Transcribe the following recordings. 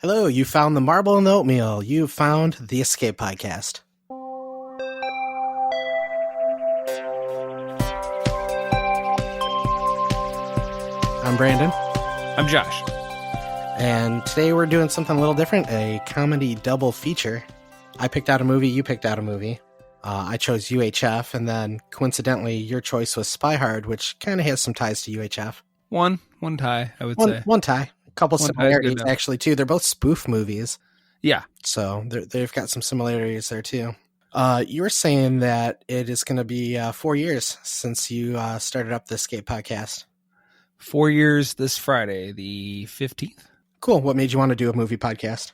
Hello, you found the marble in the oatmeal. You found the Escape Podcast. I'm Brandon. I'm Josh. And today we're doing something a little different, a comedy double feature. I picked out a movie, you picked out a movie. I chose UHF, and then coincidentally your choice was Spy Hard, which kind of has some ties to UHF. One tie, I would say. One tie. A couple One similarities, actually, too. They're both spoof movies. Yeah. So they've got some similarities there, too. You were saying that it is going to be 4 years since you started up the Skate Podcast. 4 years this Friday, the 15th. Cool. What made you want to do a movie podcast?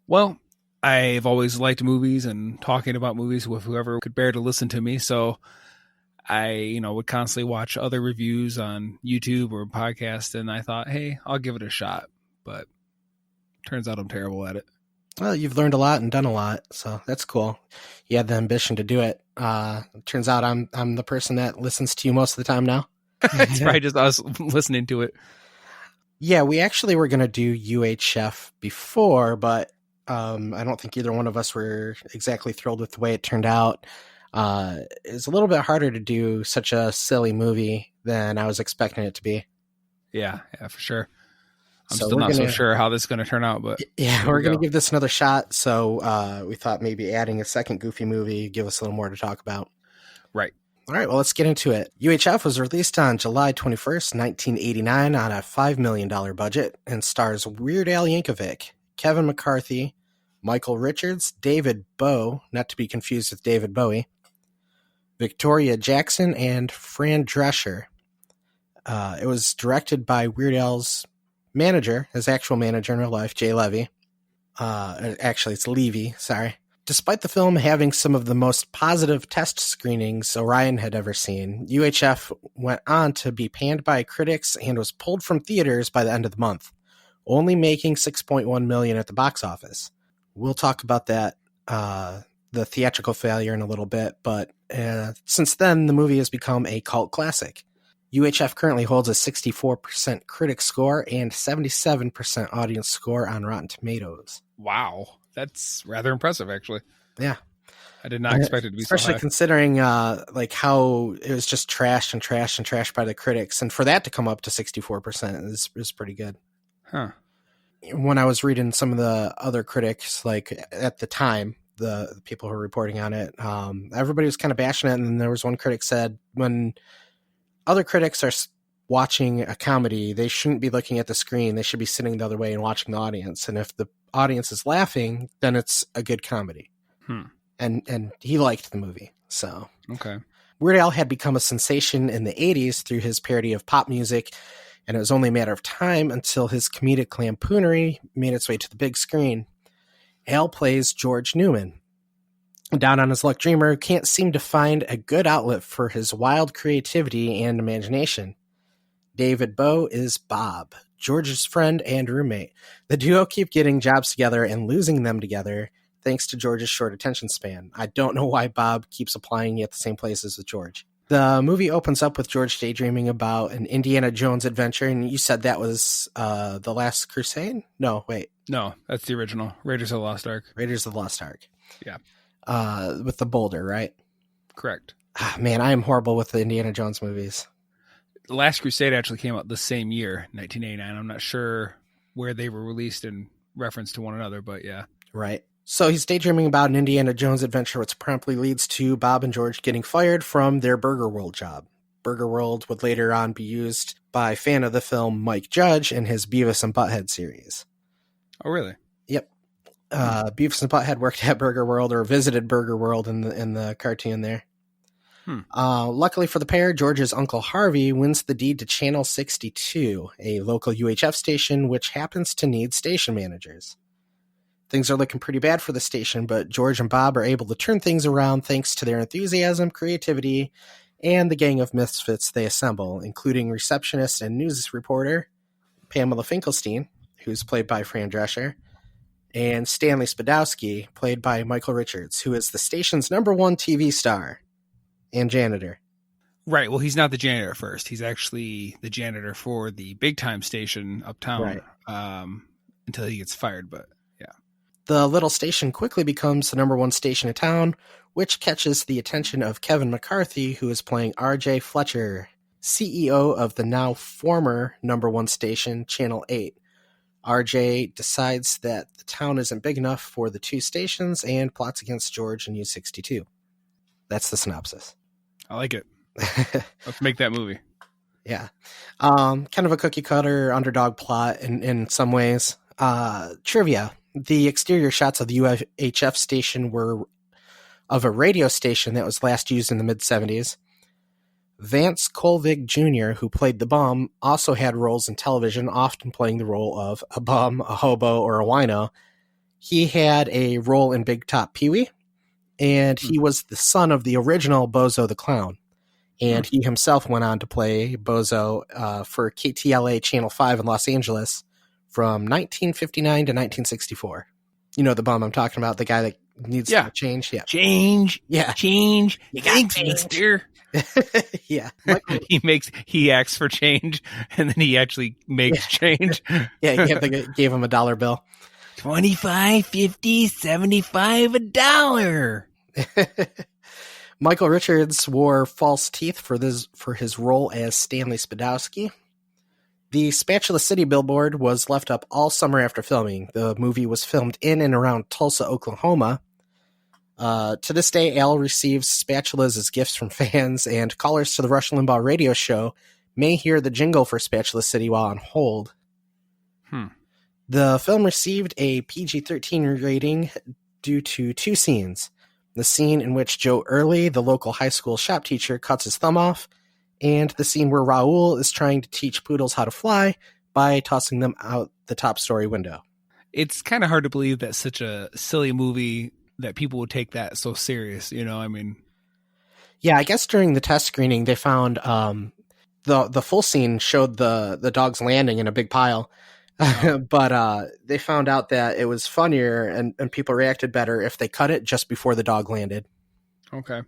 Well, I've always liked movies and talking about movies with whoever could bear to listen to me. So I, would constantly watch other reviews on YouTube or podcasts, and I thought, hey, I'll give it a shot. But turns out I'm terrible at it. Well, you've learned a lot and done a lot, so that's cool. You had the ambition to do it. Turns out I'm the person that listens to you most of the time now. It's probably just us listening to it. Yeah, we actually were going to do UHF before, but I don't think either one of us were exactly thrilled with the way it turned out. It's a little bit harder to do such a silly movie than I was expecting it to be. Yeah, for sure. I'm So still not so sure how this is going to turn out, but yeah, we're going to give this another shot. So we thought maybe adding a second Goofy movie give us a little more to talk about. Right. All right, well, let's get into it. UHF was released on July 21st, 1989 on a $5 million budget and stars Weird Al Yankovic, Kevin McCarthy, Michael Richards, David Bowie, not to be confused with David Bowie, Victoria Jackson, and Fran Drescher. It was directed by Weird Al's manager, his actual manager in real life, Jay Levy. Actually, it's Levy, sorry. Despite the film having some of the most positive test screenings Orion had ever seen, UHF went on to be panned by critics and was pulled from theaters by the end of the month, only making $6.1 million at the box office. We'll talk about that, the theatrical failure in a little bit, but since then, the movie has become a cult classic. UHF currently holds a 64% critic score and 77% audience score on Rotten Tomatoes. Wow. That's rather impressive, actually. Yeah. I did not expect it to be so high. Especially considering how it was just trashed by the critics. And for that to come up to 64% is pretty good. Huh. When I was reading some of the other critics, like at the time, the people who were reporting on it, everybody was kind of bashing it. And then there was one critic said, when other critics are watching a comedy, they shouldn't be looking at the screen. They should be sitting the other way and watching the audience. And if the audience is laughing, then it's a good comedy. And he liked the movie. So okay. Weird Al had become a sensation in the 80s through his parody of pop music, and it was only a matter of time until his comedic lampoonery made its way to the big screen. Al plays George Newman, down on his luck dreamer who can't seem to find a good outlet for his wild creativity and imagination. David Bowie is Bob, George's friend and roommate. The duo keep getting jobs together and losing them together thanks to George's short attention span. I don't know why Bob keeps applying at the same places with George. The movie opens up with George daydreaming about an Indiana Jones adventure, and you said that was The Last Crusade? No, wait. No, that's the original. Raiders of the Lost Ark. Raiders of the Lost Ark. Yeah. With the boulder, right? Correct. Man, I am horrible with the Indiana Jones movies. The Last Crusade actually came out the same year, 1989. I'm not sure where they were released in reference to one another, but yeah. Right. So he's daydreaming about an Indiana Jones adventure, which promptly leads to Bob and George getting fired from their Burger World job. Burger World would later on be used by fan of the film Mike Judge in his Beavis and Butthead series. Oh, really? Yep. Beavis and Butthead worked at Burger World or visited Burger World in the cartoon there. Luckily for the pair, George's Uncle Harvey wins the deed to Channel 62, a local UHF station which happens to need station managers. Things are looking pretty bad for the station, but George and Bob are able to turn things around thanks to their enthusiasm, creativity, and the gang of misfits they assemble, including receptionist and news reporter Pamela Finkelstein, who's played by Fran Drescher, and Stanley Spadowski, played by Michael Richards, who is the station's #1 TV star and janitor. Right. Well, he's not the janitor first. He's actually the janitor for the big time station uptown. Right. until he gets fired. But yeah. The little station quickly becomes the number one station in town, which catches the attention of Kevin McCarthy, who is playing R.J. Fletcher, CEO of the now former number one station, Channel 8. RJ decides that the town isn't big enough for the two stations and plots against George and U62. That's the synopsis. I like it. Let's make that movie. Yeah. Kind of a cookie cutter underdog plot in some ways. Trivia. The exterior shots of the UHF station were of a radio station that was last used in the mid-70s. Vance Colvig Jr., who played the bum, also had roles in television, often playing the role of a bum, a hobo, or a wino. He had a role in Big Top Pee-wee, and he was the son of the original Bozo the Clown. And he himself went on to play Bozo for KTLA Channel 5 in Los Angeles from 1959 to 1964. You know the bum I'm talking about, the guy that needs to change? Yeah. Change. Yeah. Change. You Thanks, change. mister. Yeah. He asks for change and then he actually makes change. Yeah, gave him a dollar bill. 25, 50, 75, $1. Michael Richards wore false teeth for his role as Stanley Spadowski. The Spatula City billboard was left up all summer after filming. The movie was filmed in and around Tulsa, Oklahoma. To this day, Al receives spatulas as gifts from fans, and callers to the Rush Limbaugh radio show may hear the jingle for Spatula City while on hold. The film received a PG-13 rating due to two scenes. The scene in which Joe Early, the local high school shop teacher, cuts his thumb off, and the scene where Rahl is trying to teach poodles how to fly by tossing them out the top story window. It's kind of hard to believe that such a silly movie that people would take that so serious, you know, I mean. Yeah, I guess during the test screening, they found the full scene showed the dogs landing in a big pile. But they found out that it was funnier and people reacted better if they cut it just before the dog landed. Okay.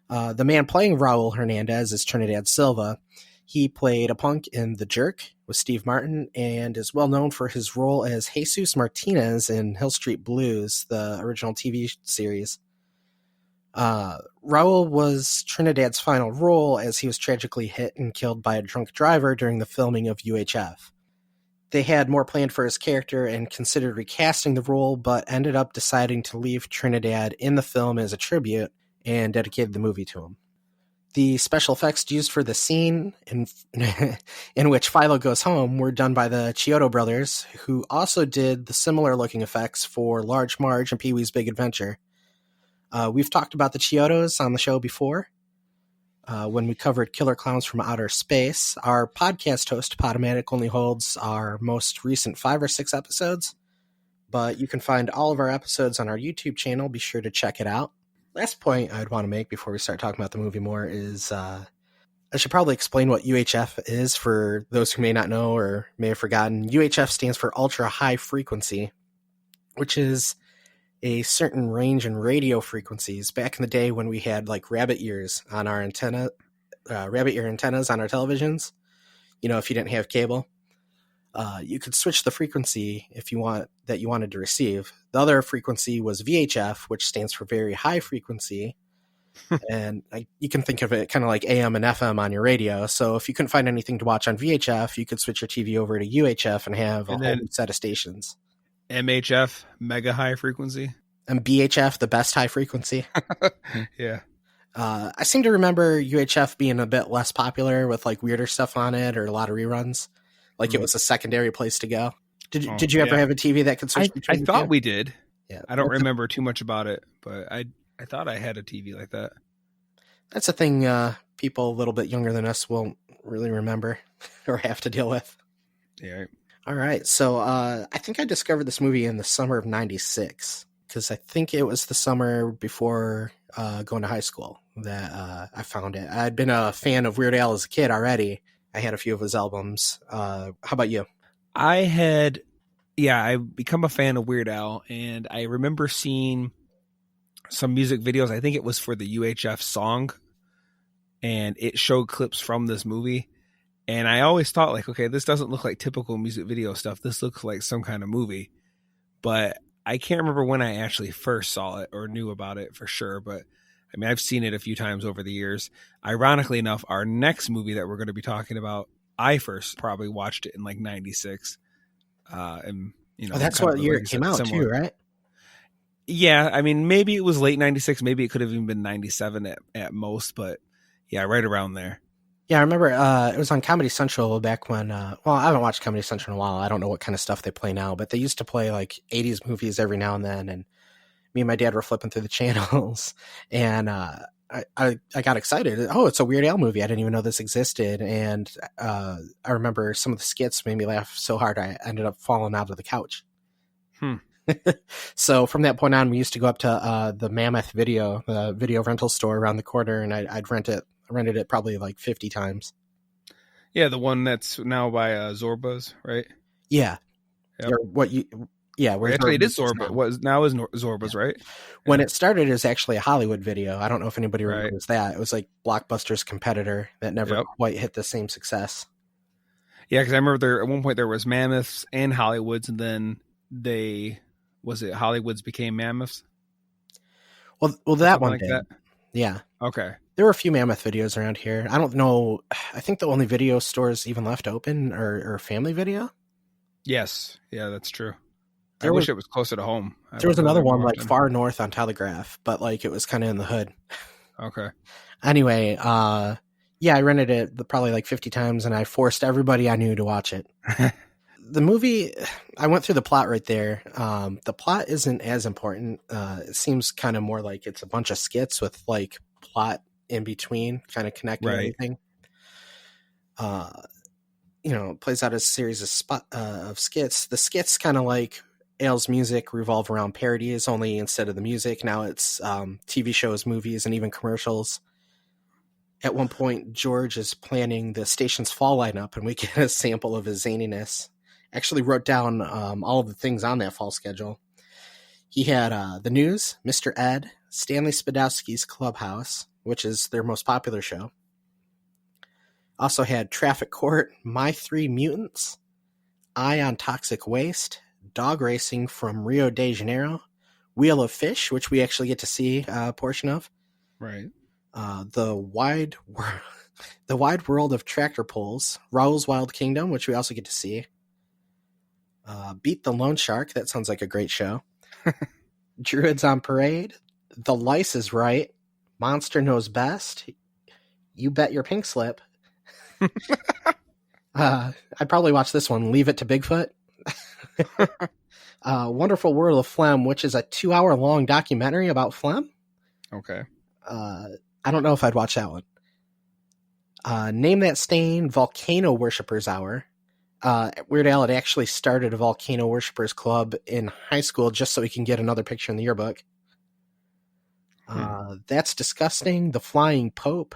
The man playing Raul Hernandez is Trinidad Silva. He played a punk in The Jerk with Steve Martin and is well known for his role as Jesus Martinez in Hill Street Blues, the original TV series. Raul was Trinidad's final role as he was tragically hit and killed by a drunk driver during the filming of UHF. They had more planned for his character and considered recasting the role, but ended up deciding to leave Trinidad in the film as a tribute and dedicated the movie to him. The special effects used for the scene in which Philo goes home were done by the Chiodo brothers, who also did the similar-looking effects for Large Marge and Pee-wee's Big Adventure. We've talked about the Chiodos on the show before. When we covered Killer Clowns from Outer Space. Our podcast host, Podomatic, only holds our most recent 5 or 6 episodes, but you can find all of our episodes on our YouTube channel. Be sure to check it out. Last point I'd want to make before we start talking about the movie more is I should probably explain what UHF is for those who may not know or may have forgotten. UHF stands for Ultra High Frequency, which is a certain range in radio frequencies. Back in the day when we had like rabbit ears on our antenna, rabbit ear antennas on our televisions, you know, if you didn't have cable, you could switch the frequency if you wanted to receive. The other frequency was VHF, which stands for very high frequency. And you can think of it kind of like AM and FM on your radio. So if you couldn't find anything to watch on VHF, you could switch your TV over to UHF and have a whole new set of stations. MHF, mega high frequency. And BHF, the best high frequency. Yeah. I seem to remember UHF being a bit less popular with like weirder stuff on it or a lot of reruns. Like it was a secondary place to go. Did you ever have a TV that could switch between I thought we did. Yeah. I don't remember too much about it, but I thought I had a TV like that. That's a thing people a little bit younger than us won't really remember or have to deal with. Yeah. All right. So I think I discovered this movie in the summer of 96 because I think it was the summer before going to high school that I found it. I'd been a fan of Weird Al as a kid already. I had a few of his albums. How about you? I become a fan of Weird Al, and I remember seeing some music videos. I think it was for the UHF song, and it showed clips from this movie. And I always thought like, okay, this doesn't look like typical music video stuff. This looks like some kind of movie. But I can't remember when I actually first saw it or knew about it for sure. But I mean, I've seen it a few times over the years. Ironically enough, our next movie that we're going to be talking about, I first probably watched it in like 96. And you know, that's kind what of, year like it I came said, out similar. too, right? Yeah, I mean, maybe it was late 96. Maybe it could have even been 97 at most. But yeah, right around there. Yeah, I remember it was on Comedy Central back when, well, I haven't watched Comedy Central in a while. I don't know what kind of stuff they play now, but they used to play like 80s movies every now and then. And me and my dad were flipping through the channels and I got excited. Oh, it's a Weird Al movie. I didn't even know this existed. And I remember some of the skits made me laugh so hard I ended up falling out of the couch. So from that point on, we used to go up to the Mammoth Video, the video rental store around the corner, and I'd rented it probably like 50 times. Yeah, the one that's now by Zorba's, right? Yeah. Yep. Or what you? Yeah, where actually, it is Zorba's Zorba. Now is Zorba's, right? When Yeah. it started, it was actually a Hollywood Video. I don't know if anybody Right. remembers that. It was like Blockbuster's competitor that never quite hit the same success. Yeah, because I remember at one point there was Mammoths and Hollywoods, and then Hollywoods became Mammoths? Well, that one like did. That? Yeah. Okay. There were a few Mammoth Videos around here. I don't know. I think the only video stores even left open are Family Video. Yes. Yeah, that's true. I wish it was closer to home. There was another one like far north on Telegraph, but like it was kind of in the hood. Okay. Anyway, yeah, I rented it probably like 50 times and I forced everybody I knew to watch it. The movie, I went through the plot right there. The plot isn't as important. It seems kind of more like it's a bunch of skits with like plot in between, kind of connecting everything. You know, it plays out as a series of skits. The skits kind of like Al's music revolve around parodies, only instead of the music, now it's TV shows, movies, and even commercials. At one point, George is planning the station's fall lineup, and we get a sample of his zaniness. Actually wrote down all of the things on that fall schedule. He had the news, Mr. Ed, Stanley Spadowski's Clubhouse, which is their most popular show. Also had Traffic Court, My Three Mutants, Eye on Toxic Waste, Dog Racing from Rio de Janeiro, Wheel of Fish, which we actually get to see a portion of. Right. The Wide World of Tractor Pulls, Rahl's Wild Kingdom, which we also get to see. Beat the Loan Shark, that sounds like a great show. Druids on Parade, The Lice is Right, Monster Knows Best, You Bet Your Pink Slip. I'd probably watch this one, Leave It to Bigfoot. Wonderful World of Phlegm, which is a 2-hour long documentary about phlegm. Okay. I don't know if I'd watch that one. Name That Stain, Volcano Worshippers Hour. Weird Al had actually started a Volcano Worshippers Club in high school just so he can get another picture in the yearbook. That's Disgusting, The Flying Pope,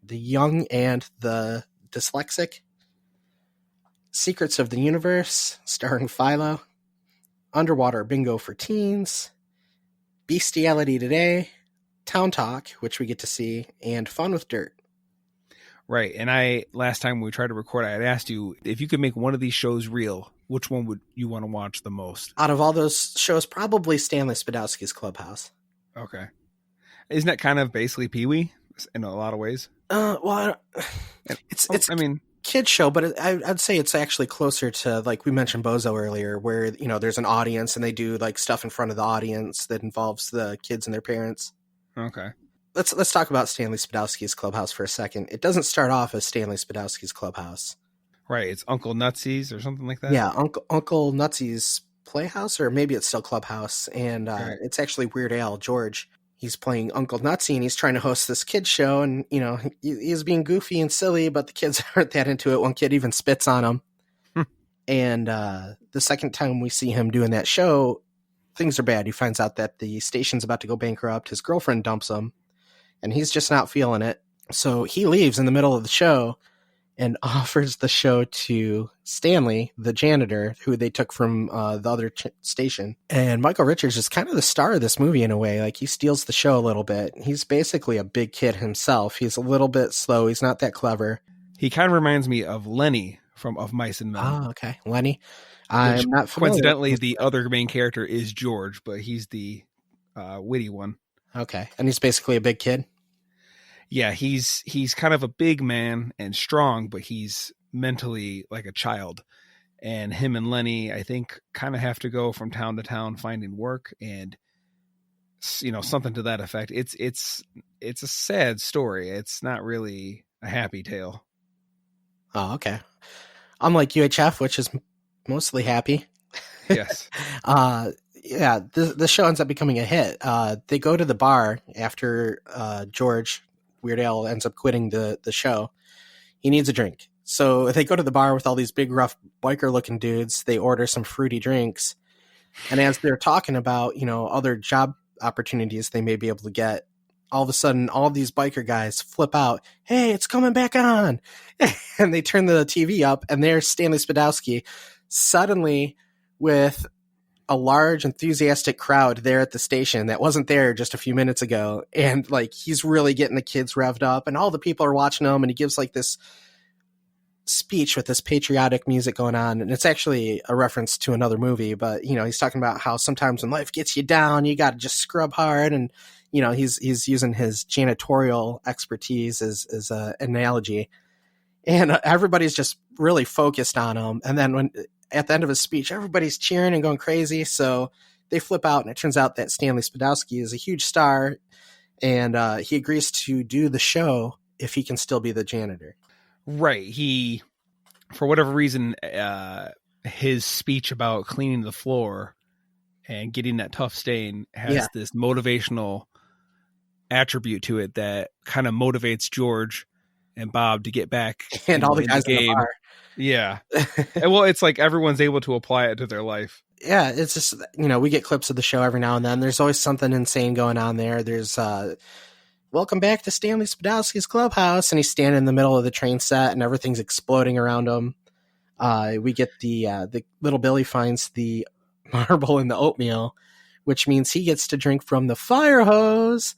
The Young and the Dyslexic, Secrets of the Universe, starring Philo, Underwater Bingo for Teens, Bestiality Today, Town Talk, which we get to see, and Fun with Dirt. Right. And last time we tried to record, I had asked you if you could make one of these shows real, which one would you want to watch the most? Out of all those shows, probably Stanley Spadowski's Clubhouse. Okay. Isn't that kind of basically Pee-wee in a lot of ways? Well, it's I mean, kid show, but I'd say it's actually closer to, like we mentioned Bozo earlier, where, you know, there's an audience and they do like stuff in front of the audience that involves the kids and their parents. Okay. Let's talk about Stanley Spadowski's Clubhouse for a second. It doesn't start off as Stanley Spadowski's Clubhouse. Right. It's Uncle Nutsy's or something like that. Yeah, Uncle Nutsy's Playhouse, or maybe it's still Clubhouse. And It's actually Weird Al, George. He's playing Uncle Nutsy, and he's trying to host this kid show. And, you know, he's being goofy and silly, but the kids aren't that into it. One kid even spits on him. And the second time we see him doing that show, things are bad. He finds out that the station's about to go bankrupt. His girlfriend dumps him, and he's just not feeling it. So he leaves in the middle of the show and offers the show to Stanley, the janitor, who they took from the other station. And Michael Richards is kind of the star of this movie in a way. Like, he steals the show a little bit. He's basically a big kid himself. He's a little bit slow. He's not that clever. He kind of reminds me of Lenny from Of Mice and Men. Oh, okay. Lenny. Which I'm not familiar coincidentally, with the other main character is George, but he's the witty one. Okay. And he's basically a big kid? Yeah, he's kind of a big man and strong, but he's mentally like a child. And him and Lenny, I think, kind of have to go from town to town finding work and, you know, something to that effect. It's a sad story. It's not really a happy tale. Oh, okay. Unlike UHF, which is mostly happy. Yes. Yeah, the show ends up becoming a hit. They go to the bar after George, Weird Al, ends up quitting the show. He needs a drink. So they go to the bar with all these big, rough, biker-looking dudes. They order some fruity drinks. And as they're talking about, you know, other job opportunities they may be able to get, all of a sudden, all these biker guys flip out. Hey, it's coming back on. And they turn the TV up, and there's Stanley Spadowski suddenly with a large, enthusiastic crowd there at the station that wasn't there just a few minutes ago. And, like, he's really getting the kids revved up, and all the people are watching him, and he gives, like, this speech with this patriotic music going on. And it's actually a reference to another movie, but, you know, he's talking about how sometimes when life gets you down, you got to just scrub hard. And, you know, he's using his janitorial expertise as an analogy. And everybody's just really focused on him. And then when at the end of his speech, everybody's cheering and going crazy. So they flip out, and it turns out that Stanley Spadowski is a huge star, and he agrees to do the show if he can still be the janitor. Right. He, for whatever reason, his speech about cleaning the floor and getting that tough stain has this motivational attribute to it that kind of motivates George and Bob to get back and all the guys in the bar. Yeah. Well, it's like everyone's able to apply it to their life. Yeah, it's just, you know, we get clips of the show every now and then. There's always something insane going on there. There's welcome back to Stanley Spadowski's clubhouse, and he's standing in the middle of the train set and everything's exploding around him. We get the little Billy finds the marble in the oatmeal, which means he gets to drink from the fire hose,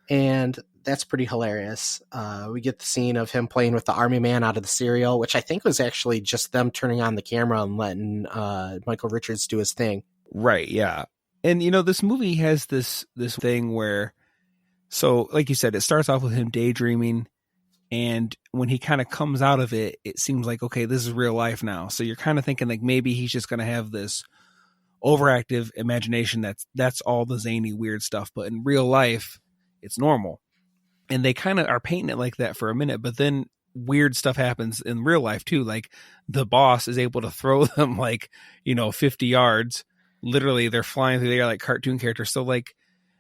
and that's pretty hilarious. We get the scene of him playing with the army man out of the cereal, which I think was actually just them turning on the camera and letting Michael Richards do his thing. Right, yeah. And, you know, this movie has this thing where, so like you said, it starts off with him daydreaming, and when he kind of comes out of it, it seems like, okay, this is real life now. So you're kind of thinking like maybe he's just going to have this overactive imagination that's all the zany weird stuff, but in real life it's normal. And they kind of are painting it like that for a minute, but then weird stuff happens in real life too. Like the boss is able to throw them like, you know, 50 yards. Literally they're flying through the air like cartoon characters. So like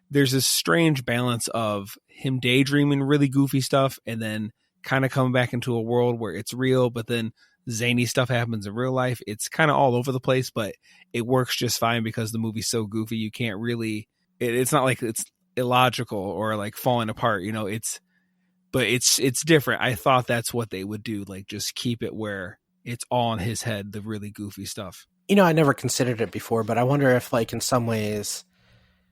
there's this strange balance of him daydreaming really goofy stuff and then kind of coming back into a world where it's real, but then zany stuff happens in real life. It's kind of all over the place, but it works just fine because the movie's so goofy. You can't really, it's not like it's illogical or like falling apart, you know, it's different. I thought that's what they would do. Like just keep it where it's all in his head, the really goofy stuff. You know, I never considered it before, but I wonder if like in some ways,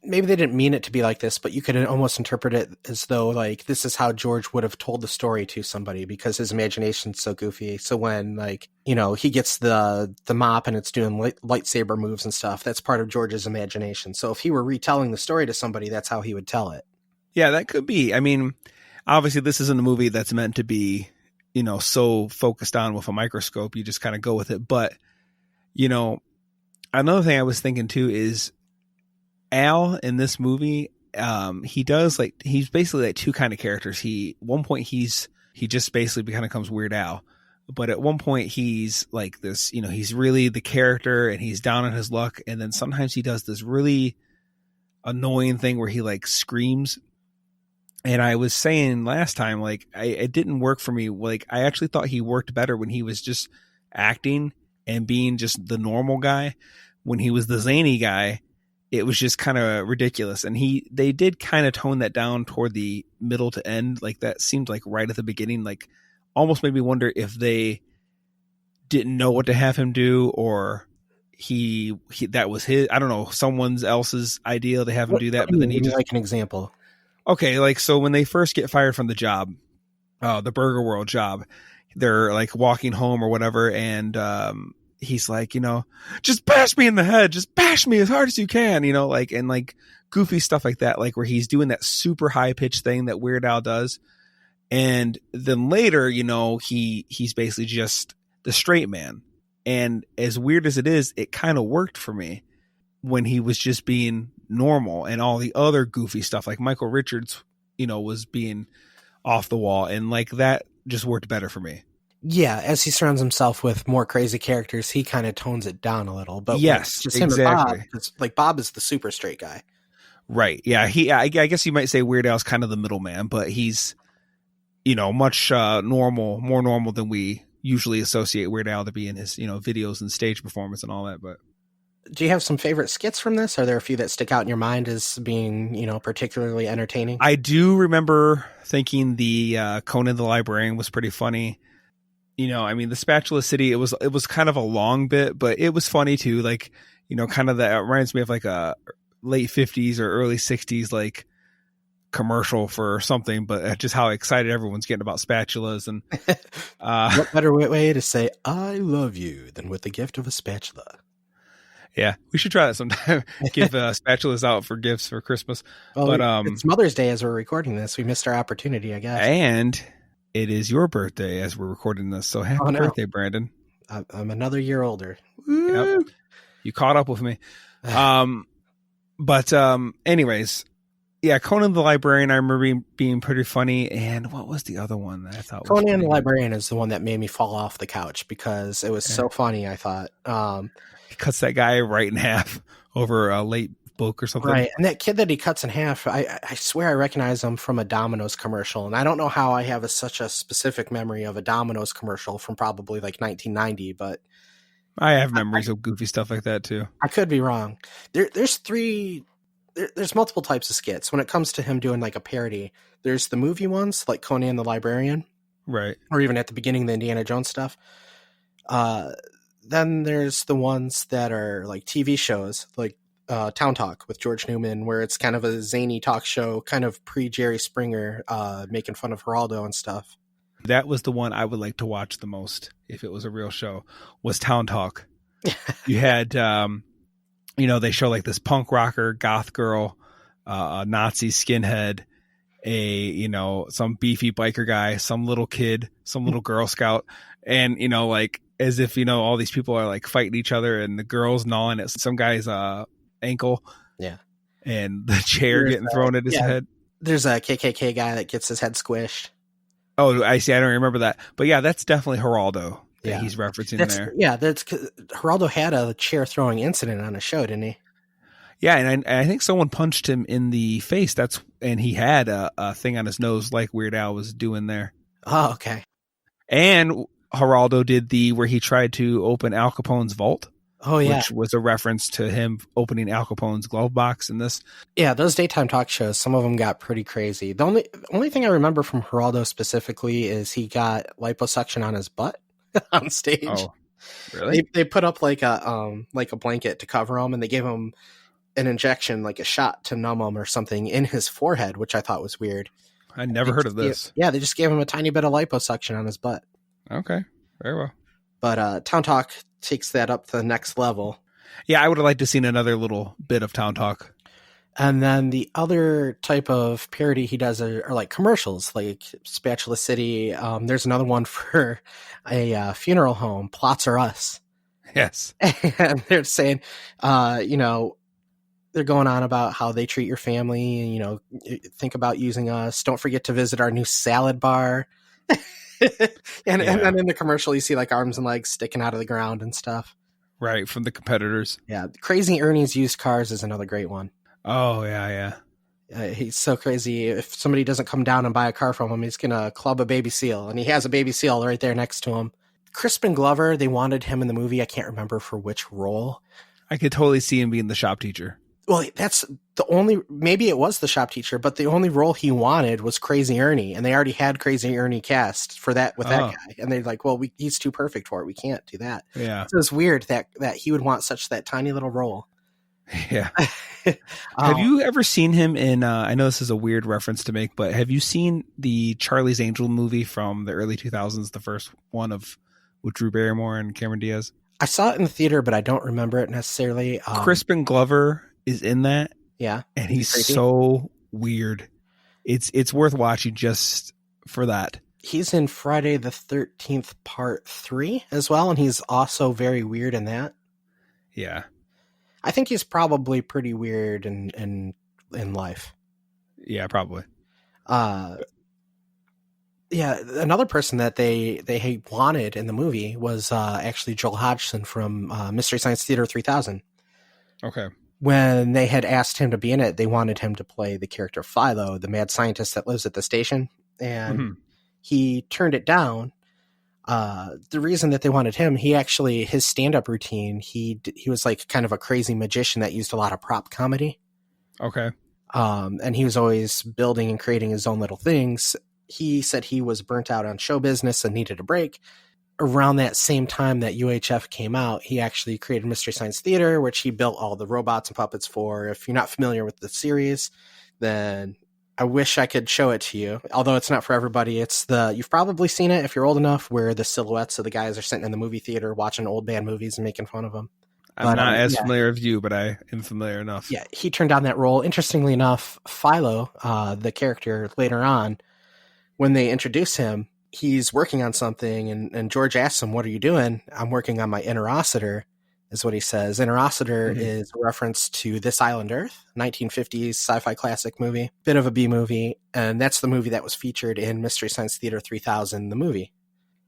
maybe they didn't mean it to be like this, but you could almost interpret it as though like this is how George would have told the story to somebody because his imagination's so goofy. So when like, you know, he gets the mop and it's doing lightsaber moves and stuff, that's part of George's imagination. So if he were retelling the story to somebody, that's how he would tell it. Yeah, that could be. I mean, obviously this isn't a movie that's meant to be, you know, so focused on with a microscope. You just kind of go with it. But, you know, another thing I was thinking too is Al in this movie, he does like, he's basically like two kind of characters. One point he just basically kind of becomes Weird Al, but at one point he's like this, you know, he's really the character and he's down on his luck. And then sometimes he does this really annoying thing where he like screams. And I was saying last time, like it didn't work for me. Like I actually thought he worked better when he was just acting and being just the normal guy. When he was the zany guy, it was just kind of ridiculous. And they did kind of tone that down toward the middle to end. Like that seemed like right at the beginning, like almost made me wonder if they didn't know what to have him do, or he that was his, I don't know, someone else's idea to have him do that. But then he just like an example. Okay. Like, so when they first get fired from the job, the Burger World job, they're like walking home or whatever, and he's like, just bash me in the head, just bash me as hard as you can, like, and like goofy stuff like that, like where he's doing that super high pitched thing that Weird Al does. And then later, he's basically just the straight man. And as weird as it is, it kind of worked for me when he was just being normal, and all the other goofy stuff like Michael Richards, was being off the wall, and like that just worked better for me. Yeah, as he surrounds himself with more crazy characters, he kind of tones it down a little. But yes, just exactly. Him and Bob, Bob is the super straight guy. Right. Yeah. I guess you might say Weird Al's kind of the middleman, but he's, much more normal than we usually associate Weird Al to be in his, videos and stage performance and all that. But do you have some favorite skits from this? Are there a few that stick out in your mind as being, particularly entertaining? I do remember thinking the Conan the Librarian was pretty funny. The Spatula City, it was kind of a long bit, but it was funny too. Like, kind of that reminds me of like a late 50s or early 60s, like commercial for something, but just how excited everyone's getting about spatulas. And what better way to say I love you than with the gift of a spatula? Yeah, we should try that sometime. Give spatulas out for gifts for Christmas. Well, but it's Mother's Day as we're recording this. We missed our opportunity, I guess. And it is your birthday as we're recording this, so happy birthday, Brandon. I'm another year older. Yep. You caught up with me. But anyways, yeah, Conan the Librarian, I remember being pretty funny. And what was the other one that I thought was Conan the Librarian is the one that made me fall off the couch because it was so funny, I thought. He cuts that guy right in half over a late book or something. Right. And that kid that he cuts in half, I swear I recognize him from a Domino's commercial. And I don't know how I have such a specific memory of a Domino's commercial from probably like 1990, but I have memories of goofy stuff like that too. I could be wrong. There's multiple types of skits. When it comes to him doing like a parody, there's the movie ones like Conan the Librarian. Right. Or even at the beginning, the Indiana Jones stuff. Then there's the ones that are like TV shows, like Town Talk with George Newman, where it's kind of a zany talk show, kind of pre-Jerry Springer, making fun of Geraldo and stuff. That was the one I would like to watch the most if it was a real show, was Town Talk. You had, they show like this punk rocker, goth girl, a Nazi skinhead, some beefy biker guy, some little kid, some little Girl Scout. And, like as if, all these people are like fighting each other, and the girl's gnawing at some guy's ankle. Yeah. And the chair getting thrown at his head. There's a KKK guy that gets his head squished. Oh, I see. I don't remember that. But yeah, that's definitely Geraldo that he's referencing there. Yeah, Geraldo had a chair throwing incident on a show, didn't he? Yeah, and I think someone punched him in the face. And he had a thing on his nose like Weird Al was doing there. Oh, okay. And Geraldo did where he tried to open Al Capone's vault. Oh, yeah. Which was a reference to him opening Al Capone's glove box in this. Yeah, those daytime talk shows, some of them got pretty crazy. The only thing I remember from Geraldo specifically is he got liposuction on his butt on stage. Oh, really? They put up like a blanket to cover him, and they gave him an injection, like a shot to numb him or something in his forehead, which I thought was weird. I never heard of this. They just gave him a tiny bit of liposuction on his butt. Okay, very well. But Town Talk takes that up to the next level. Yeah, I would have liked to seen another little bit of Town Talk. And then the other type of parody he does are like commercials, like Spatula City. There's another one for a funeral home, Plots Are Us. Yes. And they're saying, they're going on about how they treat your family, and, think about using us. Don't forget to visit our new salad bar. And then in the commercial, you see like arms and legs sticking out of the ground and stuff. Right, from the competitors. Yeah, Crazy Ernie's Used Cars is another great one. Oh, yeah. He's so crazy. If somebody doesn't come down and buy a car from him, he's going to club a baby seal. And he has a baby seal right there next to him. Crispin Glover, they wanted him in the movie. I can't remember for which role. I could totally see him being the shop teacher. Well, that's maybe it was the shop teacher, but the only role he wanted was Crazy Ernie, and they already had Crazy Ernie cast for that with that guy. And they're like, well, he's too perfect for it. We can't do that. Yeah. So it's weird that he would want that tiny little role. Yeah. Have you ever seen him in, I know this is a weird reference to make, but have you seen the Charlie's Angel movie from the early 2000s, the first one with Drew Barrymore and Cameron Diaz? I saw it in the theater, but I don't remember it necessarily. Crispin Glover is in that. Yeah. And he's so weird. It's worth watching just for that. He's in Friday the 13th Part 3 as well, and he's also very weird in that. Yeah. I think he's probably pretty weird in life. Yeah, probably. Yeah, another person that they wanted in the movie was actually Joel Hodgson from Mystery Science Theater 3000. Okay. When they had asked him to be in it, they wanted him to play the character Philo, the mad scientist that lives at the station, and he turned it down. The reason that they wanted him, his stand-up routine, he was like kind of a crazy magician that used a lot of prop comedy. Okay. And he was always building and creating his own little things. He said he was burnt out on show business and needed a break. Around that same time that UHF came out, he actually created Mystery Science Theater, which he built all the robots and puppets for. If you're not familiar with the series, then I wish I could show it to you, although it's not for everybody. You've probably seen it if you're old enough, where the silhouettes of the guys are sitting in the movie theater watching old band movies and making fun of them. I'm not as familiar with you, but I am familiar enough. Yeah, he turned down that role. Interestingly enough, Philo, the character later on, when they introduce him, he's working on something, and George asks him, "What are you doing?" "I'm working on my interocitor," is what he says. Interocitor is a reference to This Island Earth, 1950s sci-fi classic movie, bit of a B movie, and that's the movie that was featured in Mystery Science Theater 3000, the movie.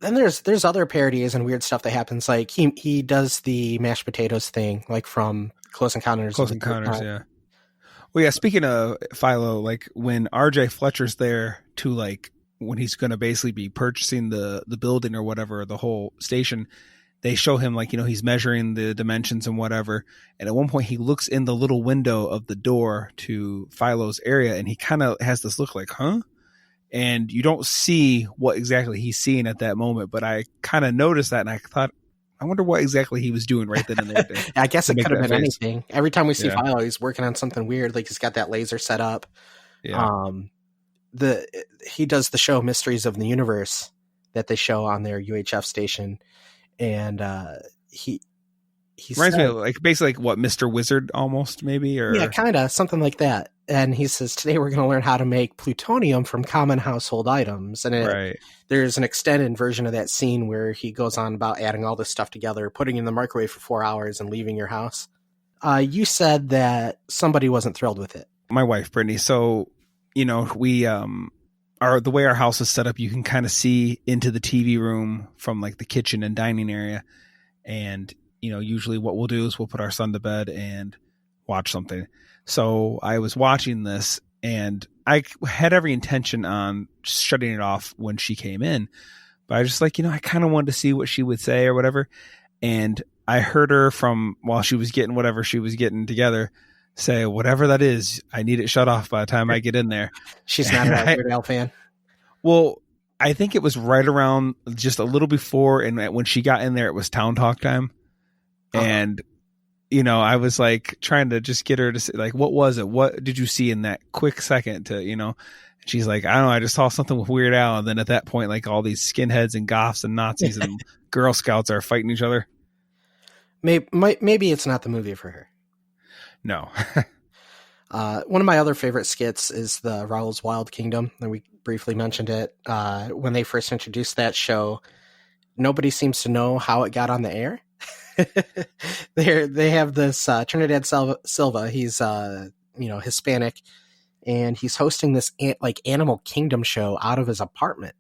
Then there's other parodies and weird stuff that happens, like he does the mashed potatoes thing, like from Close Encounters. Yeah. Well, yeah, speaking of Philo, like when RJ Fletcher's there to like when he's going to basically be purchasing the building or whatever, the whole station, they show him like, he's measuring the dimensions and whatever. And at one point he looks in the little window of the door to Philo's area and he kind of has this look like, huh? And you don't see what exactly he's seeing at that moment. But I kind of noticed that and I thought, I wonder what exactly he was doing right then and there. I guess it could have been anything. Every time we see Philo, he's working on something weird. Like he's got that laser set up. Yeah. He does the show Mysteries of the Universe that they show on their UHF station, and he reminds me of like basically like what, Mr. Wizard almost, maybe, or yeah, kind of something like that. And he says, today we're going to learn how to make plutonium from common household items. And there's an extended version of that scene where he goes on about adding all this stuff together, putting it in the microwave for 4 hours and leaving your house. You said that somebody wasn't thrilled with it. My wife, Brittany. So, we the way our house is set up, you can kind of see into the TV room from like the kitchen and dining area. And, usually what we'll do is we'll put our son to bed and watch something. So I was watching this and I had every intention on shutting it off when she came in, but I just like, I kind of wanted to see what she would say or whatever. And I heard her from while she was getting whatever she was getting together say, whatever that is, I need it shut off by the time I get in there. She's not a Weird Al fan. Well, I think it was right around just a little before. And when she got in there, it was Town Talk time. And, I was like trying to just get her to say, like, what was it? What did you see in that quick second to, and she's like, I don't know. I just saw something with Weird Al. And then at that point, like all these skinheads and goths and Nazis and Girl Scouts are fighting each other. Maybe it's not the movie for her. No. One of my other favorite skits is the Rahl's Wild Kingdom. And we briefly mentioned it. When they first introduced that show, nobody seems to know how it got on the air. They have this Trinidad Silva. He's Hispanic, and he's hosting this Animal Kingdom show out of his apartment,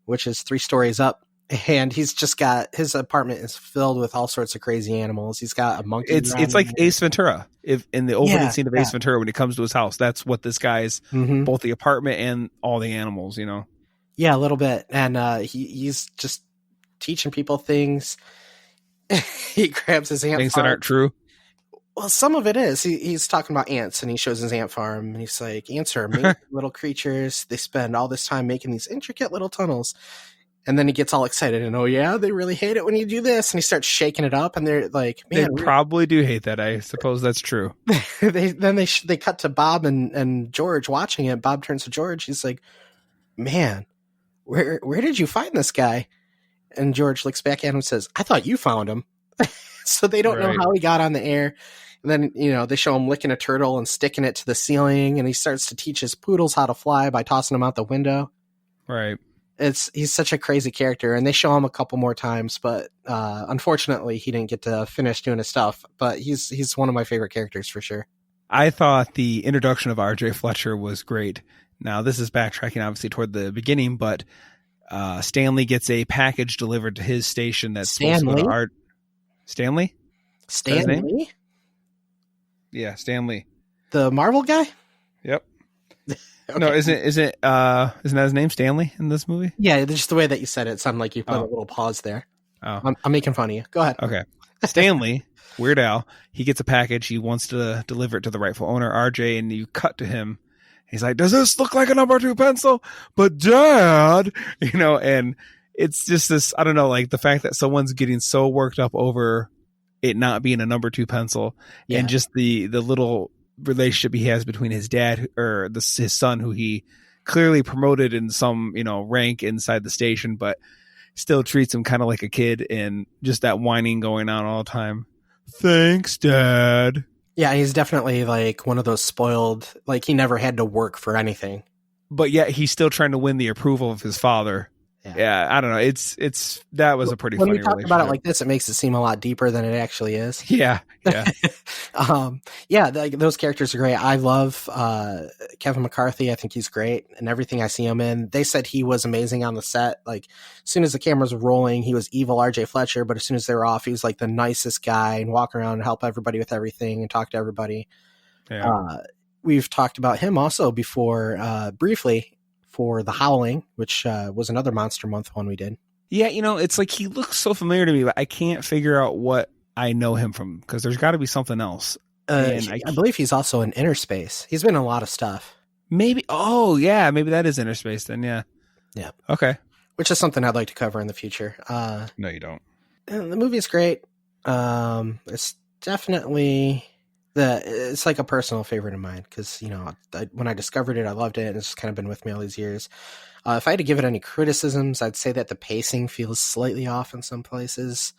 which is 3 stories up. And he's just got his apartment is filled with all sorts of crazy animals. He's got a monkey. It's like Ace Ventura. If in the opening scene of Ace Ventura, when he comes to his house, that's what this guy's both the apartment and all the animals. Yeah, a little bit. And he's just teaching people things. He grabs his ant things farm. That aren't true. Well, some of it is. He's talking about ants, and he shows his ant farm, and he's like, ants are amazing little creatures. They spend all this time making these intricate little tunnels. And then he ggets all excited and, oh yeah, they really hate it when you do this. And he starts shaking it up, and they're like, man, they probably do hate that. I suppose that's true. they cut to Bob and George watching it. Bob turns to George. He's like, man, where did you find this guy? And George looks back at him and says, I thought you found him. So they don't know how he got on the air. And then, they show him licking a turtle and sticking it to the ceiling. And he starts to teach his poodles how to fly by tossing them out the window. Right. He's such a crazy character, and they show him a couple more times, but unfortunately he didn't get to finish doing his stuff. But he's one of my favorite characters for sure. I thought the introduction of R.J. Fletcher was great. Now, this is backtracking obviously toward the beginning, but Stanley gets a package delivered to his station that's supposed to go to Art. Stanley? Stanley? Yeah, Stanley. The Marvel guy? Yep. Okay. No, isn't that his name, Stanley, in this movie? Yeah, just the way that you said it sounded like you put a little pause there. Oh. I'm making fun of you. Go ahead. Okay. Stanley, Weird Al, he gets a package. He wants to deliver it to the rightful owner, RJ, and you cut to him. He's like, does this look like a number 2 pencil? But Dad, and it's just this, I don't know, like the fact that someone's getting so worked up over it not being a number 2 pencil, and just the little relationship he has between his dad or his son, who he clearly promoted in some, rank inside the station, but still treats him kind of like a kid, and just that whining going on all the time. Thanks, Dad. Yeah, he's definitely like one of those spoiled, like he never had to work for anything. But yet he's still trying to win the approval of his father. Yeah, I don't know. It's that was a pretty funny relationship. When we talk about it like this, it makes it seem a lot deeper than it actually is. Yeah. Those characters are great. I love Kevin McCarthy. I think he's great in everything I see him in. They said he was amazing on the set. Like, as soon as the cameras were rolling, he was evil RJ Fletcher, but as soon as they were off, he was like the nicest guy and walk around and help everybody with everything and talk to everybody. Yeah. We've talked about him also before, briefly, for The Howling, which was another Monster Month one we did. Yeah, it's like he looks so familiar to me, but I can't figure out what I know him from, because there's got to be something else. I believe he's also in Inner Space. He's been in a lot of stuff. Maybe. Oh, yeah. Maybe that is Inner Space then. Yeah. Yeah. Okay. Which is something I'd like to cover in the future. No, you don't. The movie is great. It's definitely it's like a personal favorite of mine, because when I discovered it, I loved it, and it's just kind of been with me all these years. If I had to give it any criticisms, I'd say that the pacing feels slightly off in some places.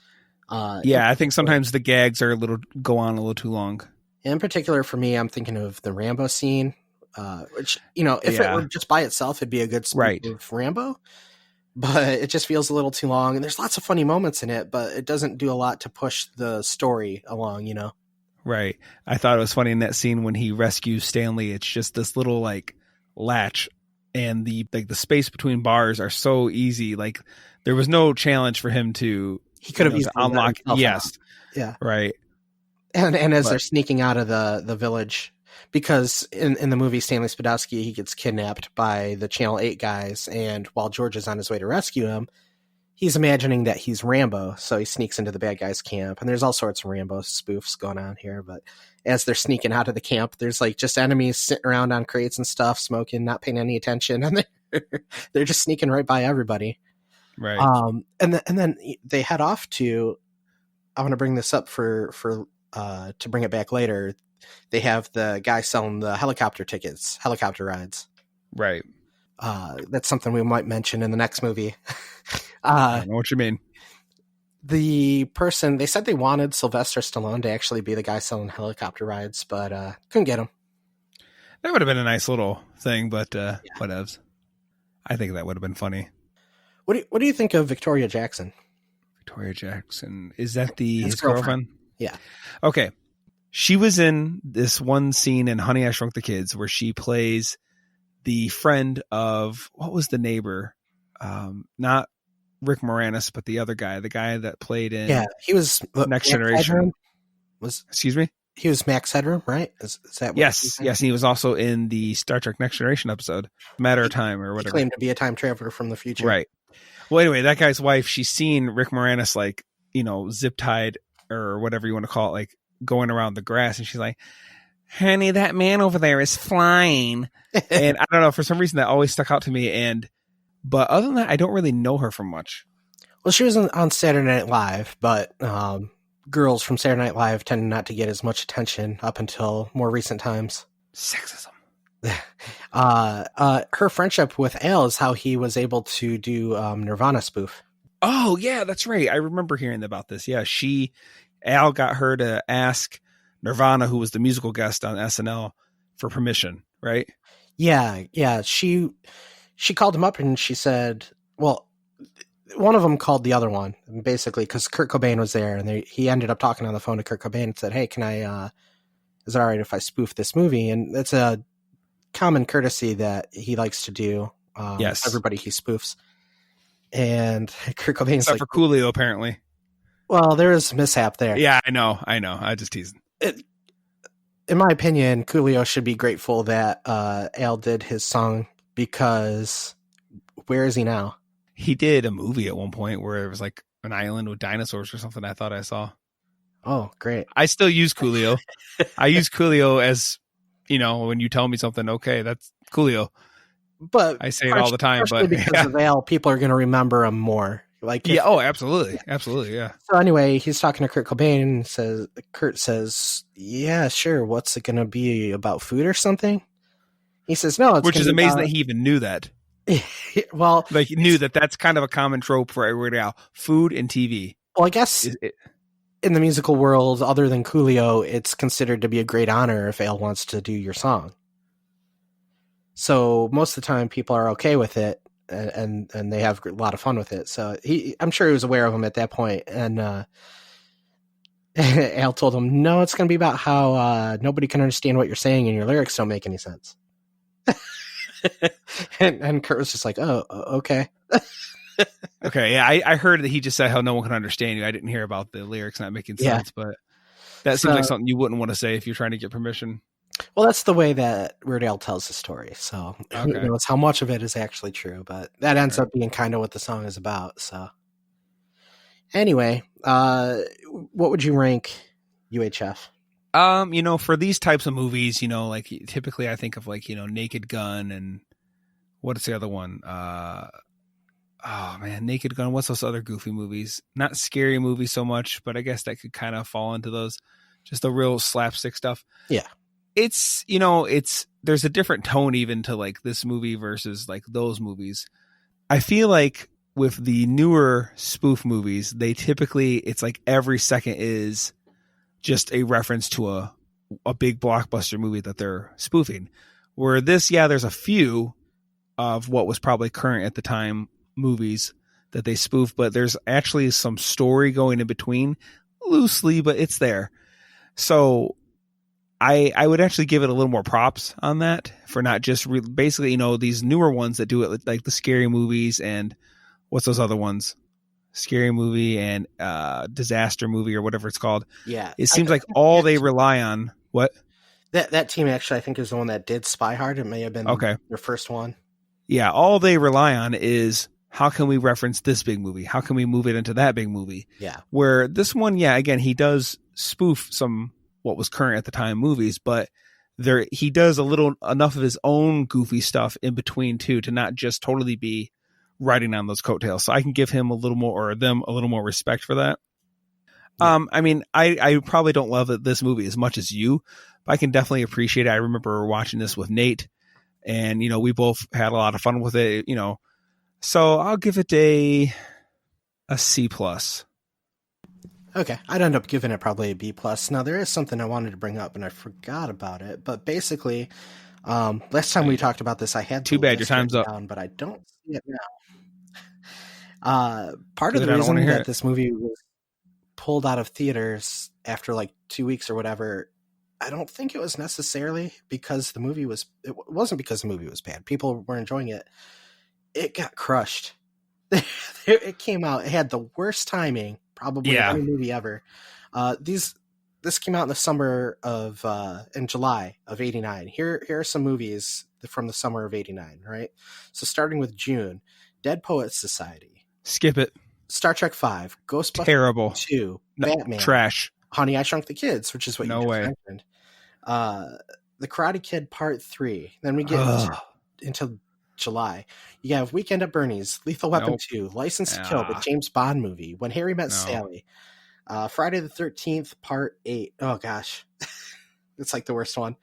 I think sometimes the gags go on a little too long. In particular, for me, I'm thinking of the Rambo scene, which if it were just by itself, it'd be a good spoof of Rambo. But it just feels a little too long, and there's lots of funny moments in it, but it doesn't do a lot to push the story along. Right. I thought it was funny in that scene when he rescues Stanley. It's just this little like latch, and the space between bars are so easy. Like there was no challenge for him to. He could have easily unlock. Yes. Out. Yeah. Right. And as they're sneaking out of the village, because in the movie Stanley Spadowski, he gets kidnapped by the Channel 8 guys, and while George is on his way to rescue him, he's imagining that he's Rambo, so he sneaks into the bad guys' camp, and there's all sorts of Rambo spoofs going on here. But as they're sneaking out of the camp, there's like just enemies sitting around on crates and stuff, smoking, not paying any attention, and they're just sneaking right by everybody. Right. And then they head off to. I want to bring this up for to bring it back later. They have the guy selling the helicopter rides. Right. That's something we might mention in the next movie. I know what you mean. The person, they said they wanted Sylvester Stallone to actually be the guy selling helicopter rides, but couldn't get him. That would have been a nice little thing, but whatevs. I think that would have been funny. What do you think of Victoria Jackson? Victoria Jackson, is that his girlfriend? Yeah. Okay. She was in this one scene in Honey, I Shrunk the Kids where she plays the friend of, what was the neighbor? Not Rick Moranis, but the other guy, the guy that played in. Yeah, he was Next Generation. Excuse me? He was Max Headroom, right? Is that what yes. And he was also in the Star Trek Next Generation episode, Matter of Time or whatever. He claimed to be a time traveler from the future. Right. Well, anyway, that guy's wife, she's seen Rick Moranis, like, zip tied or whatever you want to call it, like going around the grass. And she's like, honey, that man over there is flying. And I don't know, for some reason that always stuck out to me. And But other than that, I don't really know her from much. Well, she was on Saturday Night Live, but girls from Saturday Night Live tend not to get as much attention up until more recent times. Sexism. Her friendship with Al is how he was able to do Nirvana Spoof. Oh, yeah, that's right. I remember hearing about this. Yeah, Al got her to ask Nirvana, who was the musical guest on SNL, for permission, right? Yeah. She called him up and she said, well, one of them called the other one, basically, because Kurt Cobain was there, and he ended up talking on the phone to Kurt Cobain and said, hey, can I, is it all right if I spoof this movie? And it's a common courtesy that he likes to do. Yes. Everybody he spoofs. And Kurt Cobain's except for Coolio, apparently. Well, there is a mishap there. Yeah, I know. I just teasing. In my opinion, Coolio should be grateful that Al did his song, because where is he now? He did a movie at one point where it was like an island with dinosaurs or something. I thought I saw. Oh, great. I still use Coolio. I use Coolio as, when you tell me something, okay, that's Coolio. But I say it all the time. But because of Al, people are going to remember him more. Absolutely. Absolutely. Yeah. So anyway, he's talking to Kurt Cobain and Kurt says, yeah, sure. What's it going to be about, food or something? He says, no, which is amazing that he even knew that. Well, like he knew that that's kind of a common trope for everybody now. Food and TV. Well, I guess in the musical world, other than Coolio, it's considered to be a great honor if Al wants to do your song. So most of the time people are okay with it and they have a lot of fun with it. So I'm sure he was aware of him at that point. And Al told him, no, it's going to be about how nobody can understand what you're saying and your lyrics don't make any sense. and Kurt was just like, oh, okay. Okay, yeah, I heard that he just said how no one can understand you. I didn't hear about the lyrics not making sense, but that seems like something you wouldn't want to say if you're trying to get permission. Well, that's the way that Weird Al tells the story. So who knows how much of it is actually true, but that ends up being kind of what the song is about. So anyway, what would you rank UHF? For these types of movies, like typically I think of like, Naked Gun and what's the other one? Naked Gun. What's those other goofy movies? Not scary movies so much, but I guess that could kind of fall into those, just the real slapstick stuff. Yeah. It's, there's a different tone even to like this movie versus like those movies. I feel like with the newer spoof movies, they typically, it's like every second is just a reference to a big blockbuster movie that they're spoofing. Where this, there's a few of what was probably current at the time movies that they spoof, but there's actually some story going in between loosely, but it's there. So I would actually give it a little more props on that for not just basically, these newer ones that do it like the scary movies and what's those other ones? Scary movie and disaster movie or whatever it's called. Yeah. It seems like all they rely on. What? That team actually, I think, is the one that did Spy Hard. It may have been their first one. Yeah. All they rely on is how can we reference this big movie? How can we move it into that big movie? Yeah. Where this one, again, he does spoof some what was current at the time movies, but he does enough of his own goofy stuff in between too, to not just totally be riding on those coattails. So I can give him a little more, or them a little more respect for that. Yeah. I probably don't love this movie as much as you, but I can definitely appreciate it. I remember watching this with Nate and, we both had a lot of fun with it, so I'll give it a C+. Okay, I'd end up giving it probably a B+. Now, there is something I wanted to bring up, and I forgot about it. But basically, last time we talked about this, I had too bad your time's up, but I don't see it now. Part of the reason that this movie was pulled out of theaters after like 2 weeks or whatever, I don't think it was necessarily because the movie was. It wasn't because the movie was bad. People were enjoying it. It got crushed. It came out. It had the worst timing. Probably any movie ever. This came out in the summer of in July of '89. Here are some movies from the summer of '89. Right. So starting with June, Dead Poets Society. Skip it. Star Trek V, Ghostbusters terrible 2, Batman, trash, Honey, I Shrunk the Kids, which is what you just mentioned. The Karate Kid Part 3. Then we get into July. You have Weekend at Bernie's, Lethal Weapon Nope. 2, License to Kill, the James Bond movie, When Harry Met Sally, Friday the 13th, Part 8. Oh, gosh. It's like the worst one.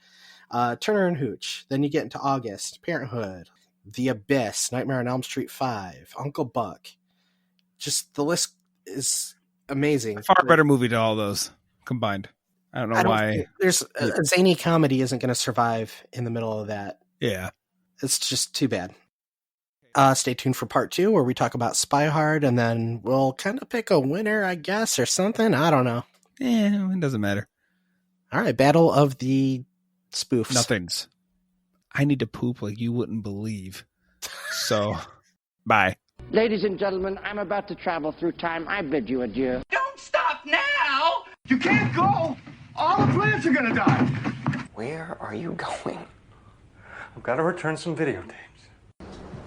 Turner and Hooch. Then you get into August, Parenthood, The Abyss, Nightmare on Elm Street 5, Uncle Buck. Just the list is amazing. A far better movie to all those combined. I don't know why. There's a zany comedy isn't going to survive in the middle of that. Yeah. It's just too bad. Stay tuned for part 2 where we talk about Spy Hard, and then we'll kind of pick a winner, I guess, or something. I don't know. It doesn't matter. All right, Battle of the Spoofs. Nothings. I need to poop like you wouldn't believe. So, bye. Ladies and gentlemen, I'm about to travel through time. I bid you adieu. Don't stop now! You can't go! All the plants are gonna die! Where are you going? I've got to return some videotapes.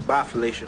Bye, Felicia.